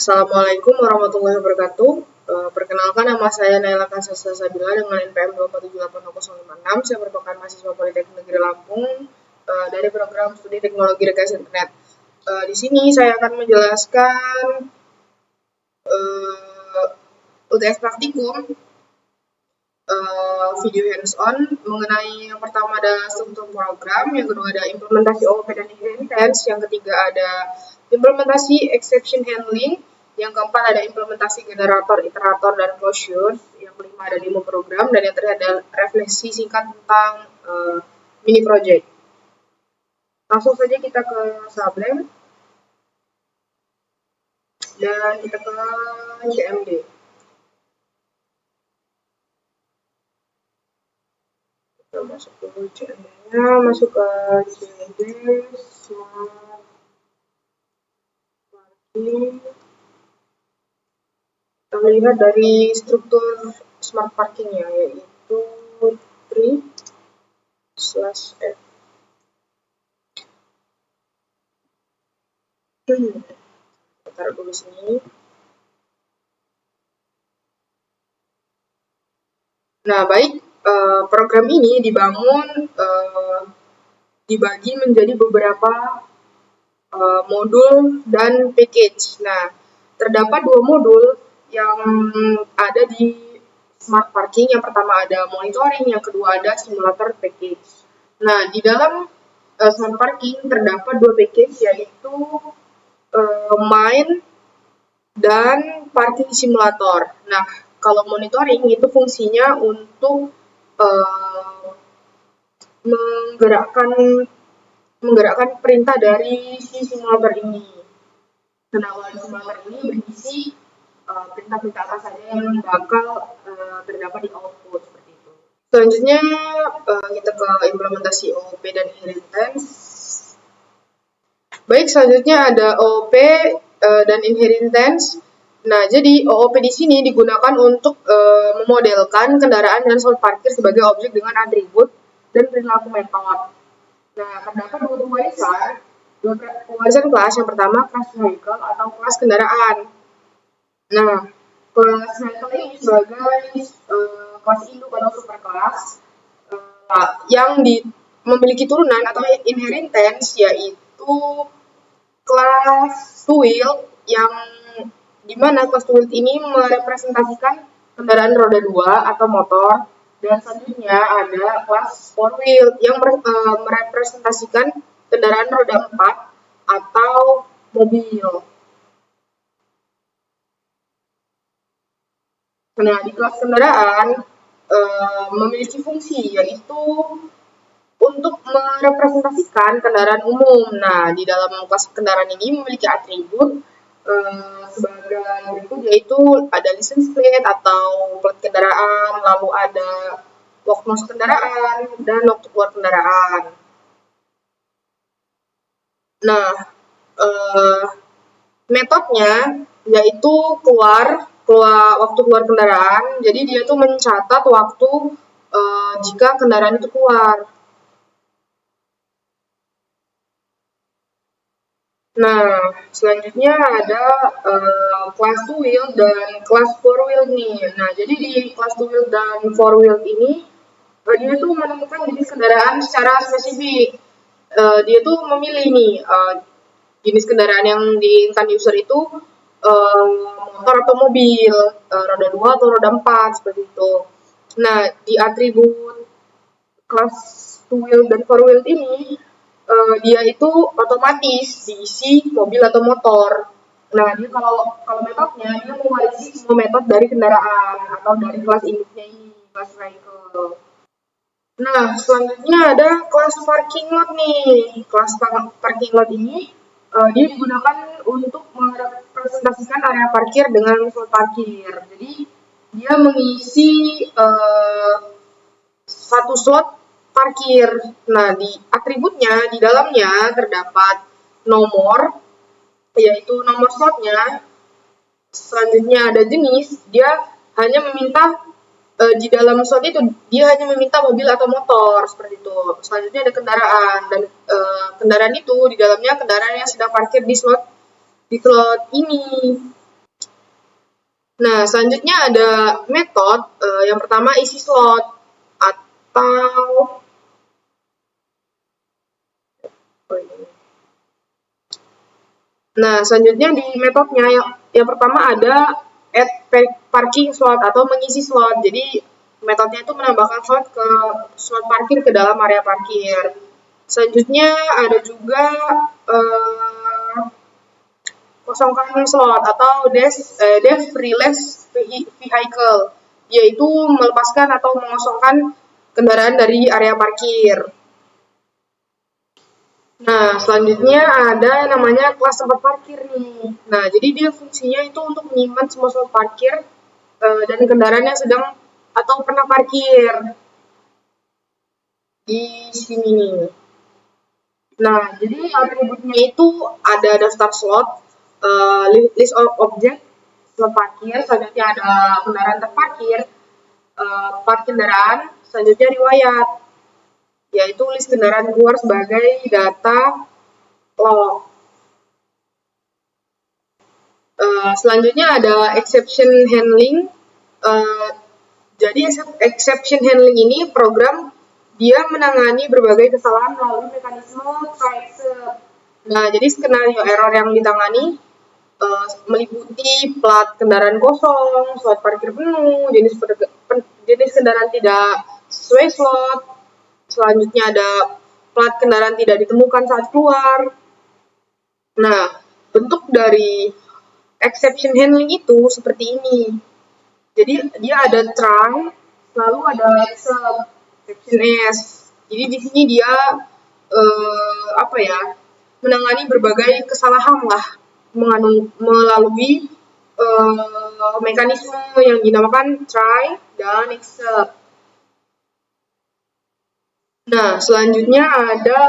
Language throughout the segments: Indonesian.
Assalamualaikum warahmatullahi wabarakatuh. Perkenalkan, nama saya Naila Kasasa Sabila dengan NPM 2478056. Saya merupakan mahasiswa Politeknik Negeri Lampung dari program studi Teknologi Rekayasa Internet. Di sini saya akan menjelaskan UTS praktikum video hands-on mengenai yang pertama ada struktur program, yang kedua ada implementasi OOP dan inheritance, yang ketiga ada implementasi exception handling, yang keempat ada implementasi generator, iterator, dan closure, yang kelima ada demo program, dan yang terakhir ada refleksi singkat tentang mini project. Langsung saja kita ke Sublime dan kita ke CMD. Kita masuk ke CMD-nya, masuk ke CMD Smart Parking. Kita melihat dari struktur smart parking-nya, yaitu 3/F. Kita taruh dulu sini. Nah, baik, program ini dibagi menjadi beberapa modul dan package. Nah, terdapat dua modul yang ada di smart parking. Yang pertama ada monitoring, yang kedua ada simulator package. Nah, di dalam smart parking terdapat dua package, yaitu main dan parking simulator. Nah, kalau monitoring itu fungsinya untuk menggerakkan perintah dari si simulator ini. Nah, simulator ini berisi perintah-perintah apa saja yang bakal terdapat di output seperti itu. Selanjutnya kita ke implementasi OOP dan inheritance. Baik, selanjutnya ada OOP dan inheritance. Nah, jadi OOP di sini digunakan untuk memodelkan kendaraan dan slot parkir sebagai objek dengan atribut dan perilaku metode. Nah, terdapat dua pembahasan kelas. Yang pertama, kelas vehicle atau kelas kendaraan. Nah, kelas vehicle ini sebagai kelas induk atau superkelas yang memiliki turunan atau inheritance, yaitu kelas two-wheel, yang dimana kelas two-wheel ini merepresentasikan kendaraan roda 2 atau motor, dan selanjutnya ada kelas four-wheel yang merepresentasikan kendaraan roda 4 atau mobil. Nah, di kelas kendaraan memiliki fungsi, yaitu untuk merepresentasikan kendaraan umum. Nah, di dalam kelas kendaraan ini memiliki atribut sebagai berikut, yaitu ada license plate atau plat kendaraan, lalu ada waktu masuk kendaraan dan waktu keluar kendaraan. Nah, metodenya yaitu waktu keluar kendaraan. Jadi dia tuh mencatat waktu jika kendaraan itu keluar. Nah, selanjutnya ada kelas two wheel dan kelas four wheel nih. Nah, jadi di kelas two wheel dan four wheel ini dia tuh menemukan jenis kendaraan secara spesifik. Dia tuh memilih nih jenis kendaraan yang diinginkan user itu motor atau mobil, roda 2 atau roda 4 seperti itu. Nah, di atribut kelas two wheel dan four wheel ini dia itu otomatis diisi mobil atau motor. Nah, dia kalau metodenya dia mewarisi semua metode dari kendaraan atau dari kelas induknya ini, kelas vehicle. Nah, selanjutnya ada kelas parking lot nih. Kelas parking lot ini dia digunakan untuk merepresentasikan area parkir dengan slot parkir. Jadi dia mengisi satu slot parkir. Nah, di atributnya di dalamnya terdapat nomor, yaitu nomor slotnya. Selanjutnya ada jenis, dia hanya meminta di dalam slot itu dia hanya meminta mobil atau motor seperti itu. Selanjutnya ada kendaraan, dan kendaraan itu di dalamnya kendaraan yang sedang parkir di slot ini. Nah, selanjutnya ada metode, yang pertama isi slot atau Nah, selanjutnya di metodenya yang pertama ada add parking slot atau mengisi slot. Jadi metodenya itu menambahkan slot parkir ke dalam area parkir. Selanjutnya ada juga eh, kosongkan slot atau dev release vehicle, yaitu melepaskan atau mengosongkan kendaraan dari area parkir. Nah, selanjutnya ada yang namanya kelas tempat parkir nih. Nah, jadi dia fungsinya itu untuk menyimpan semua slot parkir dan kendaraan yang sedang atau pernah parkir di sini nih. Nah, jadi atributnya itu ada daftar slot, list of object, slot parkir, selanjutnya ada kendaraan terparkir, part kendaraan, selanjutnya riwayat, yaitu list kendaraan keluar sebagai data log. Selanjutnya ada exception handling. Uh, jadi exception handling ini program dia menangani berbagai kesalahan melalui mekanisme try except. Nah, jadi skenario error yang ditangani meliputi plat kendaraan kosong, slot parkir penuh, jenis kendaraan tidak sesuai slot. Selanjutnya ada plat kendaraan tidak ditemukan saat keluar. Nah, bentuk dari exception handling itu seperti ini. Jadi dia ada try, lalu ada exception S. Jadi di sini dia apa ya, menangani berbagai kesalahan lah melalui mekanisme yang dinamakan try dan except. Nah, selanjutnya ada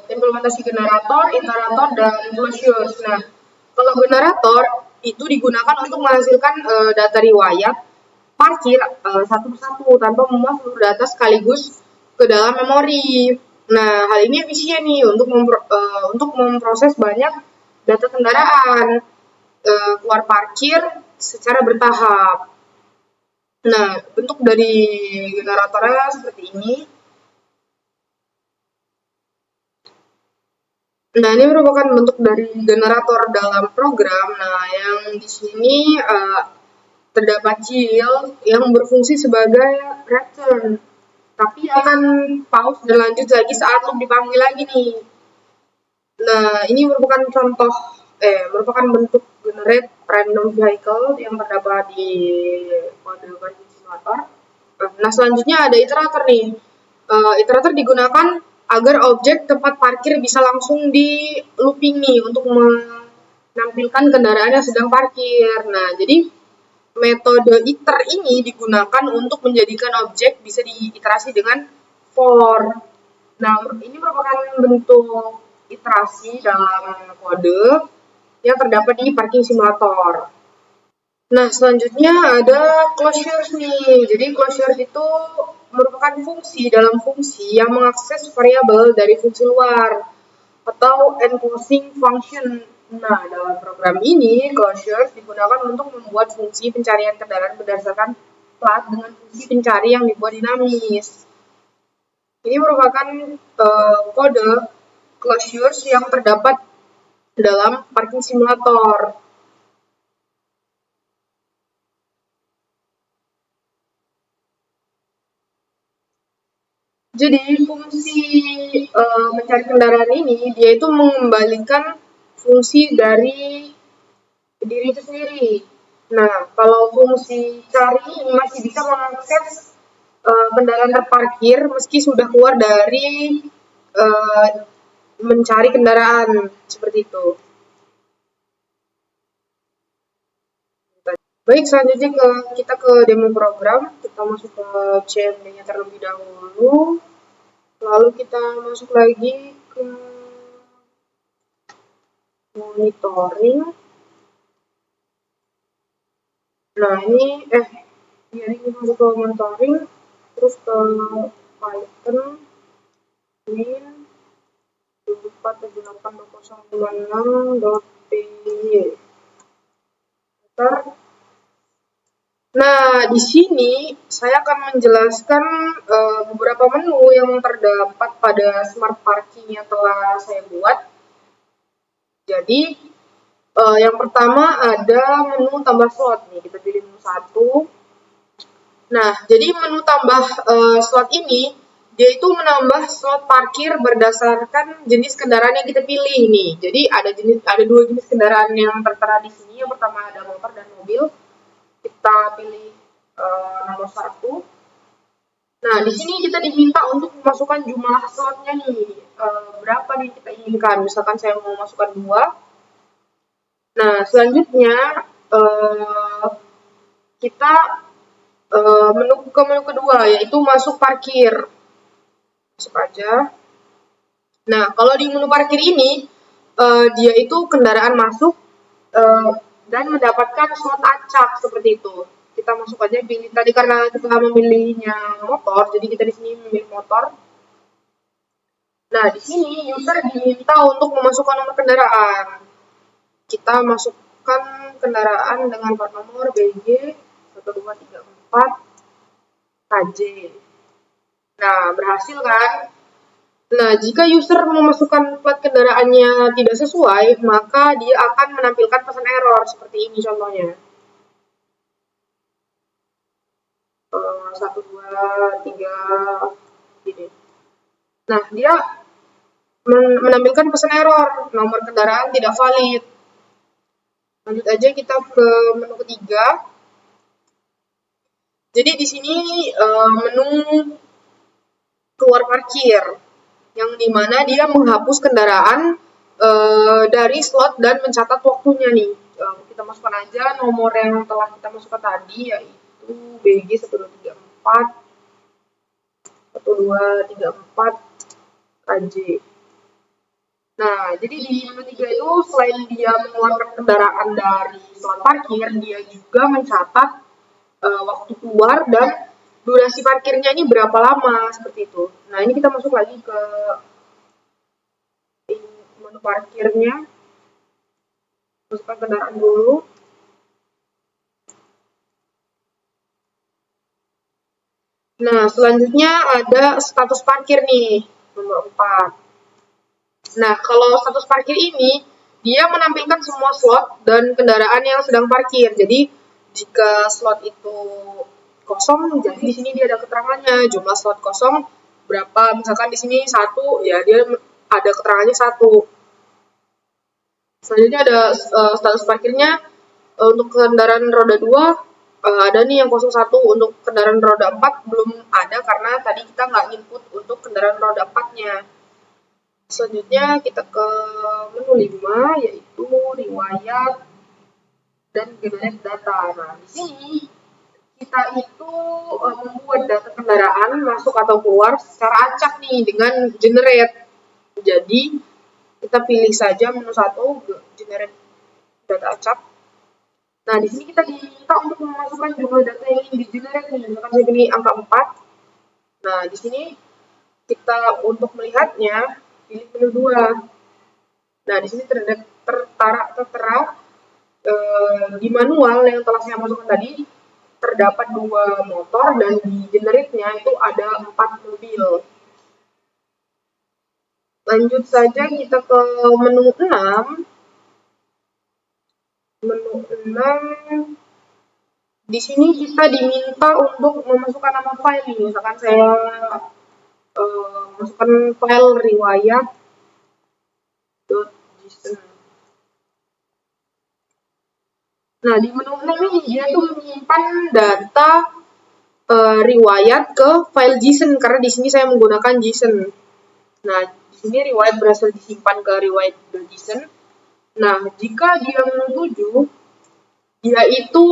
implementasi generator, iterator, dan closures. Nah, kalau generator itu digunakan untuk menghasilkan data riwayat parkir satu persatu tanpa memuat seluruh data sekaligus ke dalam memori. Nah, hal ini efisien nih untuk memproses banyak data kendaraan keluar parkir secara bertahap. Nah, bentuk dari generatornya seperti ini. Nah, ini merupakan bentuk dari generator dalam program. Nah, yang di sini terdapat child yang berfungsi sebagai return, tapi akan pause dan lanjut lagi saat loop dipanggil lagi nih. Nah, ini merupakan bentuk generate random vehicle yang terdapat di kode parking simulator. Nah, selanjutnya ada iterator nih. Iterator digunakan agar objek tempat parkir bisa langsung di looping nih untuk menampilkan kendaraan yang sedang parkir. Nah, jadi metode iter ini digunakan untuk menjadikan objek bisa diiterasi dengan for. Nah, ini merupakan bentuk iterasi dalam kode yang terdapat di parking simulator. Nah, selanjutnya ada closures nih. Jadi closures itu merupakan fungsi dalam fungsi yang mengakses variabel dari fungsi luar atau enclosing function. Nah, dalam program ini, closures digunakan untuk membuat fungsi pencarian kendaraan berdasarkan plat dengan fungsi pencari yang dibuat dinamis. Ini merupakan kode closures yang terdapat dalam parking simulator. Jadi fungsi mencari kendaraan ini dia itu mengembalikan fungsi dari diri itu sendiri. Nah, kalau fungsi cari ini masih bisa mengakses kendaraan terparkir meski sudah keluar dari uh, mencari kendaraan seperti itu. Baik, selanjutnya kita ke demo program. Kita masuk ke CMD-nya terlebih dahulu. Lalu kita masuk lagi ke monitoring. Nah, ini kita masuk ke monitoring, terus ke Python, win, 2478.2026.py. Enter. Nah, di sini saya akan menjelaskan beberapa menu yang terdapat pada smart parking yang telah saya buat. Jadi, yang pertama ada menu tambah slot nih, kita pilih menu 1. Nah, jadi menu tambah slot ini, dia itu menambah slot parkir berdasarkan jenis kendaraan yang kita pilih nih. Jadi ada dua jenis kendaraan yang tertera di sini. Yang pertama ada motor dan mobil. Kita pilih nomor 1. Nah, di sini kita diminta untuk memasukkan jumlah slotnya nih. Berapa nih kita inginkan? Misalkan saya mau masukkan 2. Nah, selanjutnya kita menu kedua, yaitu masuk parkir. Masuk aja. Nah, kalau di menu parkir ini, dia itu kendaraan masuk dan mendapatkan slot acak seperti itu. Kita masuk aja, pilih tadi karena kita memilihnya motor, jadi kita di sini memilih motor. Nah, di sini user diminta untuk memasukkan nomor kendaraan. Kita masukkan kendaraan dengan plat nomor BG 1234 KJ. Nah, berhasil kan? Nah, jika user memasukkan plat kendaraannya tidak sesuai, maka dia akan menampilkan pesan error seperti ini contohnya. 1, 2, 3, gini. Nah, dia menampilkan pesan error, nomor kendaraan tidak valid. Lanjut aja kita ke menu ketiga. Jadi di sini menu keluar parkir, yang dimana dia menghapus kendaraan dari slot dan mencatat waktunya nih. Kita masukkan aja nomor yang telah kita masukkan tadi, yaitu BG 1234 1234 KJ. Nah, jadi di menu 3 itu selain dia mengeluarkan kendaraan dari slot parkir, dia juga mencatat waktu keluar dan durasi parkirnya ini berapa lama, seperti itu. Nah, ini kita masuk lagi ke menu parkirnya. Masukkan kendaraan dulu. Nah, selanjutnya ada status parkir nih, nomor 4. Nah, kalau status parkir ini, dia menampilkan semua slot dan kendaraan yang sedang parkir. Jadi, jika slot itu kosong, jadi di sini dia ada keterangannya, jumlah slot kosong berapa. Misalkan di sini 1, ya dia ada keterangannya 1. Selanjutnya ada status parkirnya untuk kendaraan roda 2, ada nih yang 01. Untuk kendaraan roda 4 belum ada karena tadi kita nggak input untuk kendaraan roda 4-nya. Selanjutnya kita ke menu 5, yaitu riwayat dan generate data. Nah, di sini kita itu membuat data kendaraan masuk atau keluar secara acak nih dengan generate. Jadi kita pilih saja menu 1, generate data acak. Nah, di sini kita diminta untuk memasukkan jumlah data yang ingin di-generate nih. Misalkan saya pilih angka 4. Nah, di sini kita untuk melihatnya pilih menu 2. Nah, di sini tertera di manual yang telah saya masukkan tadi terdapat 2 motor dan di generate-nya itu ada 4 mobil. Lanjut saja kita ke menu 6. Menu 6, di sini kita diminta untuk memasukkan nama file nih. Misalkan saya masukkan file riwayat.json. Nah, di menu 6 ini dia tuh menyimpan data riwayat ke file JSON karena di sini saya menggunakan JSON. Nah, di sini riwayat berhasil disimpan ke riwayat.json. Nah, jika dia menu 7, dia itu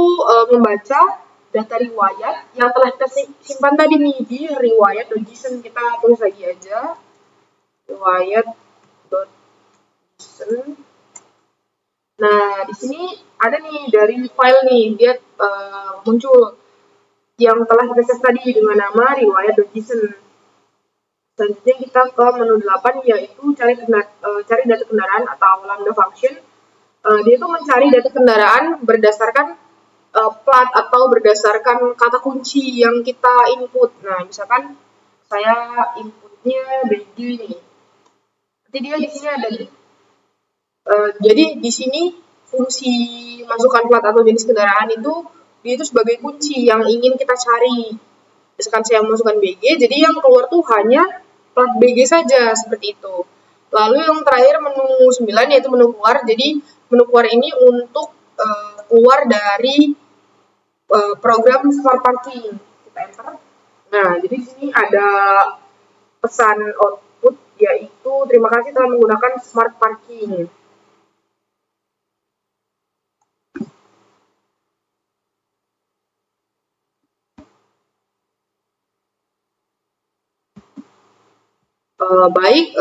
membaca data riwayat yang telah kita simpan tadi nih di riwayat.json. Kita tulis lagi aja riwayat.json. Nah, di sini ada nih dari file nih, dia muncul yang telah kita set tadi dengan nama riwayat.json. Selanjutnya kita ke menu 8, yaitu cari data kendaraan atau lambda function. Dia itu mencari data kendaraan berdasarkan plat atau berdasarkan kata kunci yang kita input. Nah, misalkan saya inputnya BG nih. Nanti dia di sini ada nih. Jadi di sini fungsi masukkan plat atau jenis kendaraan itu dia itu sebagai kunci yang ingin kita cari. Misalkan saya masukkan BG, jadi yang keluar tuh hanya plat BG saja seperti itu. Lalu yang terakhir menu 9 yaitu menu keluar. Jadi menu keluar ini untuk keluar dari program Smart Parking. Kita enter. Nah, jadi di sini ada pesan output yaitu terima kasih telah menggunakan Smart Parking. Baik,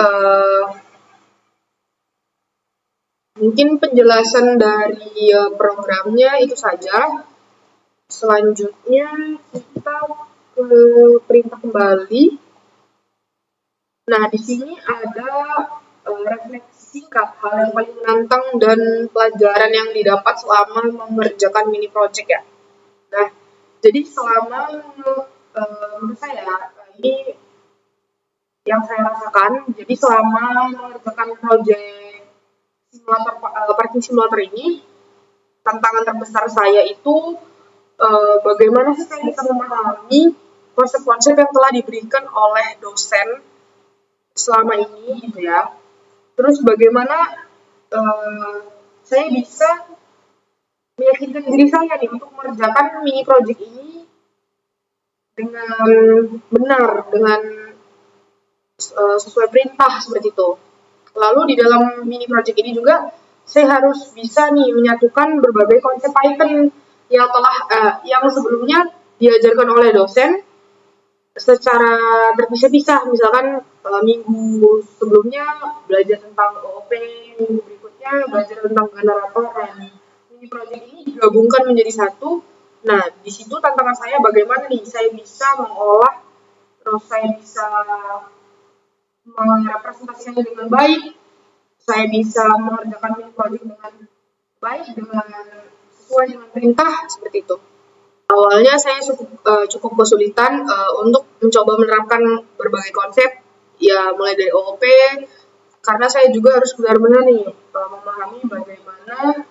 mungkin penjelasan dari programnya itu saja. Selanjutnya kita ke perintah kembali. Nah, di sini ada refleksi singkat hal yang paling menantang dan pelajaran yang didapat selama mengerjakan mini project ya. Nah, jadi selama menurut saya ini yang saya rasakan, jadi selama mengerjakan project simulator parking simulator ini, tantangan terbesar saya itu bagaimana sih saya bisa memahami konsep-konsep yang telah diberikan oleh dosen selama ini gitu ya. Terus bagaimana saya bisa meyakinkan diri saya nih untuk mengerjakan mini project ini dengan benar, dengan sesuai perintah seperti itu. Lalu di dalam mini project ini juga saya harus bisa nih menyatukan berbagai konsep Python yang telah yang sebelumnya diajarkan oleh dosen secara terpisah-pisah. Misalkan minggu sebelumnya belajar tentang OOP, minggu berikutnya belajar tentang generator, dan mini project ini digabungkan menjadi satu. Nah, di situ tantangan saya bagaimana nih saya bisa mengolah, terus saya bisa merepresentasikannya dengan baik, saya bisa mengerjakan mini project dengan baik, dengan sesuai dengan perintah seperti itu. Awalnya saya cukup kesulitan untuk mencoba menerapkan berbagai konsep, ya mulai dari OOP, karena saya juga harus benar-benar nih memahami bagaimana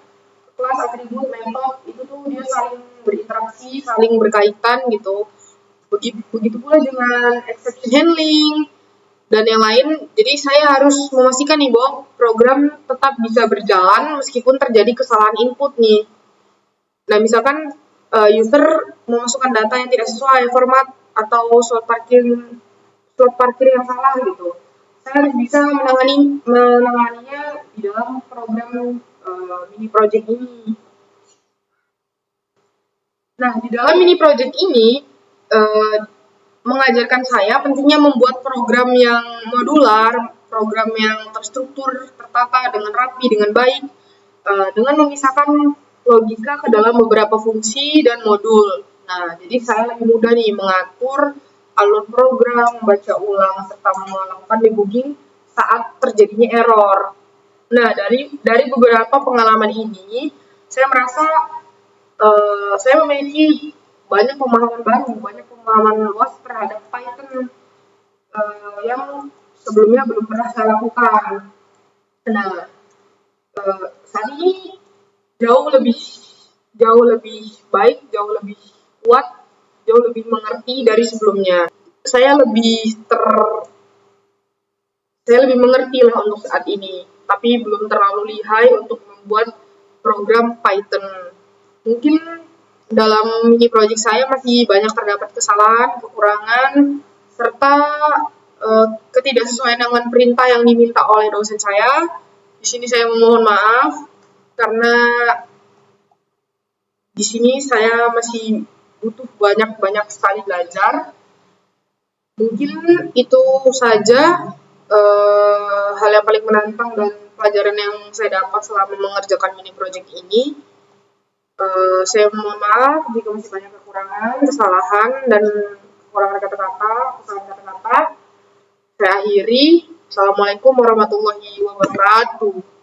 kelas, atribut, metode itu tuh dia saling berinteraksi, saling berkaitan gitu. Begitu pula dengan exception handling dan yang lain. Jadi saya harus memastikan nih bahwa program tetap bisa berjalan meskipun terjadi kesalahan input nih. Nah, misalkan user memasukkan data yang tidak sesuai format atau slot parkir yang salah gitu. Saya harus bisa menanganinya di dalam program mini project ini. Nah, di dalam mini project ini mengajarkan saya pentingnya membuat program yang modular, program yang terstruktur, tertata dengan rapi, dengan baik, dengan memisahkan logika ke dalam beberapa fungsi dan modul. Nah, jadi saya lebih mudah nih mengatur alur program, membaca ulang, serta melakukan debugging saat terjadinya error. Nah, dari beberapa pengalaman ini, saya merasa saya memiliki banyak pemahaman baru, banyak pemahaman luas terhadap Python yang sebelumnya belum pernah saya lakukan. Nah, saat ini jauh lebih baik, jauh lebih kuat, jauh lebih mengerti dari sebelumnya. Saya lebih mengerti lah untuk saat ini, tapi belum terlalu lihai untuk membuat program Python. Mungkin dalam mini project saya masih banyak terdapat kesalahan, kekurangan, serta ketidaksesuaian dengan perintah yang diminta oleh dosen saya. Di sini saya memohon maaf karena di sini saya masih butuh banyak sekali belajar. Mungkin itu saja hal yang paling menantang dan pelajaran yang saya dapat selama mengerjakan mini project ini. Saya mohon maaf jika masih banyak kekurangan, kesalahan, dan kekurangan kata-kata, kesalahan kata-kata. Saya akhiri. Assalamualaikum warahmatullahi wabarakatuh.